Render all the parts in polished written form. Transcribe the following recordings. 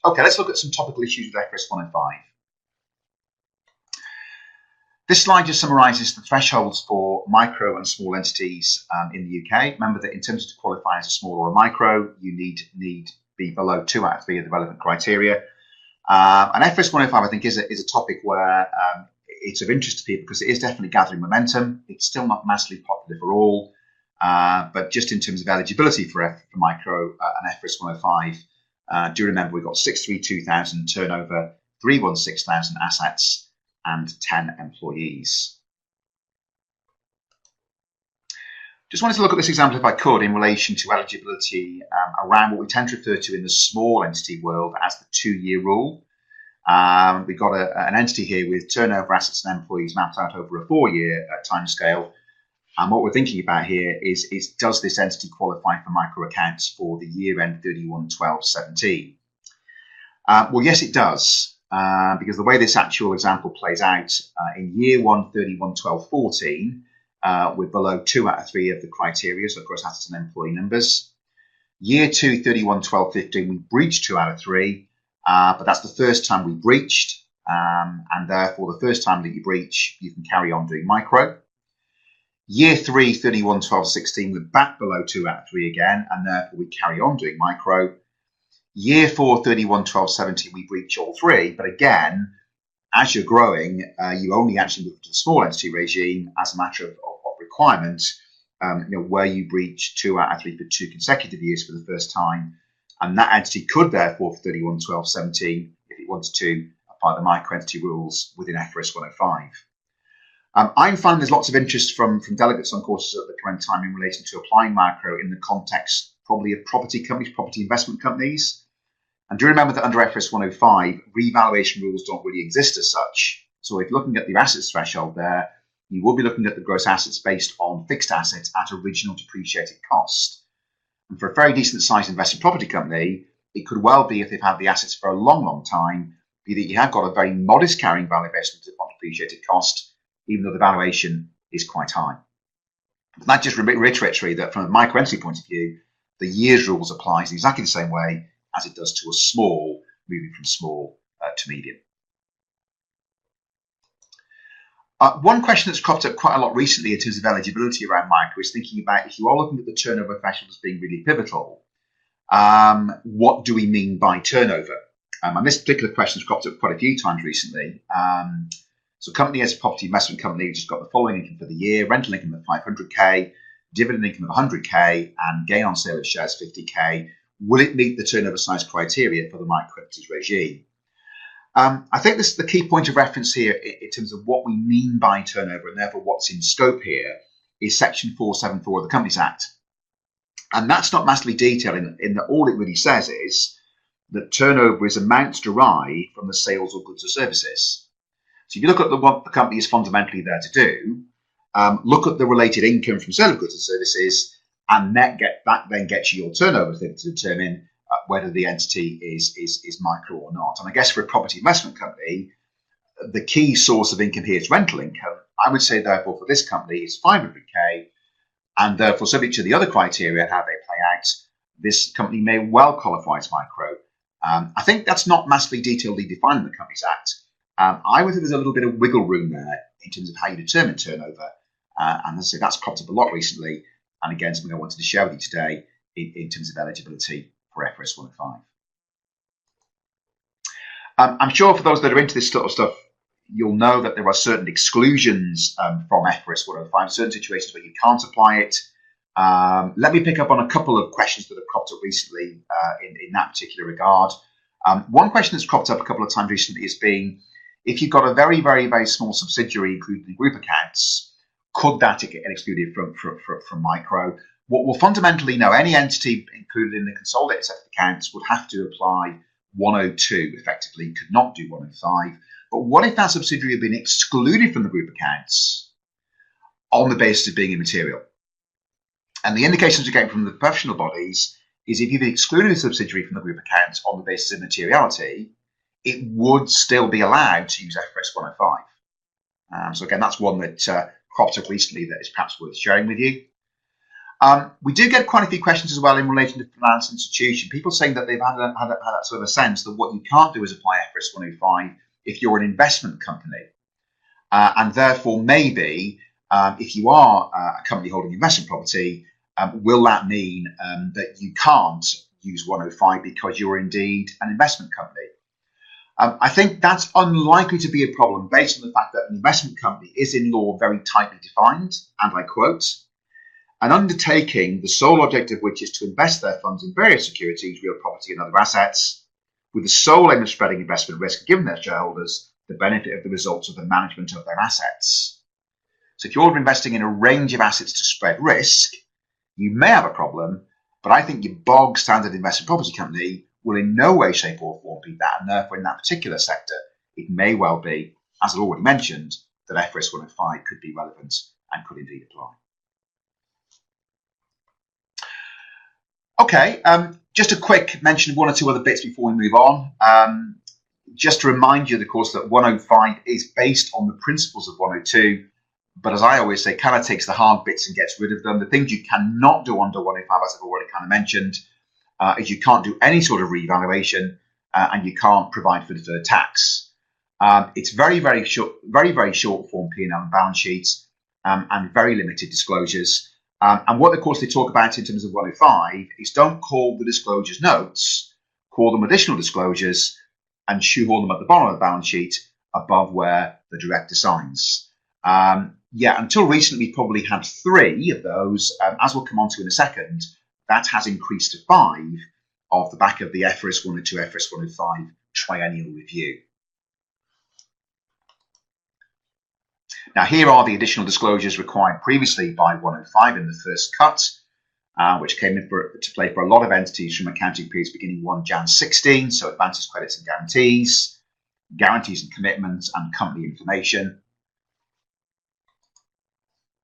Okay, let's look at some topical issues with FRS 105. This slide just summarises the thresholds for micro and small entities in the UK. Remember that in terms of to qualify as a small or a micro, you need be below 2 out of 3 of the relevant criteria. And FRS 105, I think, is a topic where it's of interest to people because it is definitely gathering momentum. It's still not massively popular for all, but just in terms of eligibility for micro and FRS 105, do remember we've got 632,000 turnover, 316,000 assets, and 10 employees. Just wanted to look at this example, if I could, in relation to eligibility around what we tend to refer to in the small entity world as the 2-year rule. We've got an entity here with turnover, assets, and employees mapped out over a 4-year timescale. And what we're thinking about here is does this entity qualify for micro accounts for the year end 31/12/17? Well, yes, it does. Because the way this actual example plays out, in year 1, 31/12/14, we're below 2 out of 3 of the criteria, so gross assets and employee numbers. Year 2, 31/12/15, we breached 2 out of 3, but that's the first time we breached, and therefore the first time that you breach, you can carry on doing micro. Year 3, 31/12/16, we're back below 2 out of 3 again, and therefore we carry on doing micro. Year 4, 31/12/17, we breach all 3, but again, as you're growing, you only actually move to the small entity regime as a matter of requirement, where you breach 2 out of 3 for 2 consecutive years for the first time, and that entity could therefore, for 31/12/17, if it wanted to, apply the micro entity rules within FRS 105. I'm finding there's lots of interest from delegates on courses at the current time in relation to applying micro in the context probably of property companies, property investment companies. And do remember that under FRS 105, revaluation rules don't really exist as such. So if you're looking at the assets threshold there, you will be looking at the gross assets based on fixed assets at original depreciated cost. And for a very decent sized investment property company, it could well be, if they've had the assets for a long, long time, be that you have got a very modest carrying value based on depreciated cost, even though the valuation is quite high. But that just reiterates really that from a micro entity point of view, the years rules applies in exactly the same way as it does to a small, moving from small to medium. One question that's cropped up quite a lot recently in terms of eligibility around micro is thinking about, if you are looking at the turnover threshold as being really pivotal, what do we mean by turnover? And this particular question has cropped up quite a few times recently. So a company as a property investment company just got the following income for the year: rental income of 500k, dividend income of 100k, and gain on sale of shares 50k. Will it meet the turnover size criteria for the micro entities regime? I think this is the key point of reference here in terms of what we mean by turnover, and therefore what's in scope here is section 474 of the Companies Act. And that's not massively detailed in that all it really says is that turnover is amounts derived from the sales of goods or services. So if you look at what the company is fundamentally there to do, look at the related income from sale of goods and services, and that then gets you your turnover to determine whether the entity is micro or not. And I guess for a property investment company, the key source of income here is rental income. I would say, therefore, for this company, it's 500k, and therefore, subject to the other criteria and how they play out, this company may well qualify as micro. I think that's not massively detailedly defined in the Companies Act. I would think there's a little bit of wiggle room there in terms of how you determine turnover, and as I say, that's cropped up a lot recently. And again, something I wanted to share with you today in terms of eligibility for FRS 105. I'm sure for those that are into this sort of stuff, you'll know that there are certain exclusions from FRS 105, certain situations where you can't apply it. Let me pick up on a couple of questions that have cropped up recently in that particular regard. One question that's cropped up a couple of times recently has been, if you've got a very, very, very small subsidiary included in group accounts, could that get excluded from micro? What we'll fundamentally know, any entity included in the consolidated set of accounts would have to apply 102 effectively, could not do 105. But what if that subsidiary had been excluded from the group accounts on the basis of being immaterial? And the indications we're getting from the professional bodies is if you've excluded a subsidiary from the group accounts on the basis of materiality, it would still be allowed to use FRS 105. So again, that's one that cropped up recently that is perhaps worth sharing with you. We do get quite a few questions as well in relation to financial institution. People saying that they've had that sort of a sense that what you can't do is apply FRS 105 if you're an investment company. And therefore, maybe if you are a company holding investment property, will that mean that you can't use 105 because you're indeed an investment company? I think that's unlikely to be a problem based on the fact that an investment company is in law very tightly defined, and I quote, an undertaking the sole object of which is to invest their funds in various securities, real property and other assets, with the sole aim of spreading investment risk and giving their shareholders the benefit of the results of the management of their assets. So if you're investing in a range of assets to spread risk, you may have a problem, but I think your bog standard investment property company will in no way, shape or form be that, and therefore in that particular sector, it may well be, as I already mentioned, that FRS 105 could be relevant and could indeed apply. Okay, just a quick mention of one or two other bits before we move on. Just to remind you, of course, that 105 is based on the principles of 102, but as I always say, kind of takes the hard bits and gets rid of them. The things you cannot do under 105, as I've already kind of mentioned, is you can't do any sort of revaluation and you can't provide for deferred tax. It's very, very short form P&L and balance sheets and very limited disclosures. And what, of course, they talk about in terms of 105 is don't call the disclosures notes, call them additional disclosures and shoehorn them at the bottom of the balance sheet above where the director signs. Until recently, we probably had 3 of those, as we'll come on to in a second. That has increased to 5 off the back of the FRS 102, FRS 105 triennial review. Now, here are the additional disclosures required previously by 105 in the first cut, which came into play for a lot of entities from accounting periods beginning 1 Jan 16, so advances, credits and guarantees and commitments, and company information.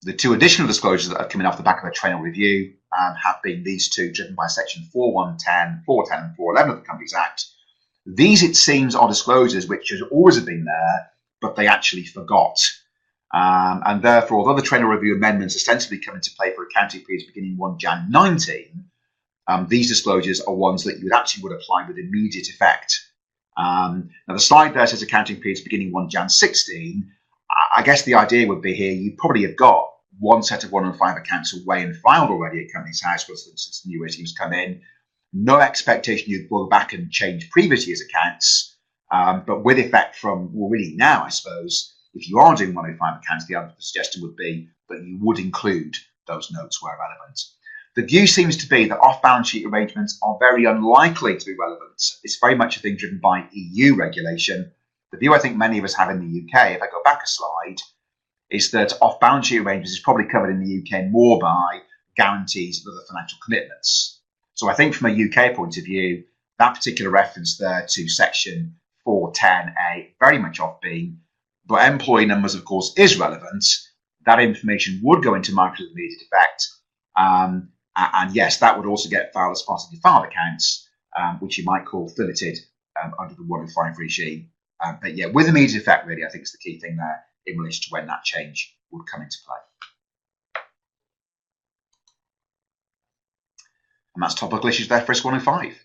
The 2 additional disclosures that are coming off the back of a triennial review have been these 2, driven by section 410 and 411 of the Companies Act. These, it seems, are disclosures which should always have been there, but they actually forgot. And therefore, although the triennial review amendments ostensibly come into play for accounting periods beginning 1 Jan 19, these disclosures are ones that you would apply with immediate effect. Now, the slide there says accounting periods beginning 1 Jan 16. I guess the idea would be here, you probably have got one set of 105 accounts away and filed already at Companies House since the new regimes come in. No expectation you'd go back and change previous year's accounts, but with effect from, well, really now, I suppose, if you are doing 105 accounts, the other suggestion would be that you would include those notes where relevant. The view seems to be that off-balance sheet arrangements are very unlikely to be relevant. It's very much a thing driven by EU regulation. The view I think many of us have in the UK, if I go back a slide, is that off-balance sheet arrangements is probably covered in the UK more by guarantees and other financial commitments. So I think from a UK point of view, that particular reference there to section 410A, very much off-beam, but employee numbers, of course, is relevant. That information would go into market with immediate effect. And yes, that would also get filed as part of the filed accounts, which you might call filleted under the 105 regime. But yeah, with immediate effect, really, I think is the key thing there in relation to when that change would come into play. And that's topical issues there for FRS 105.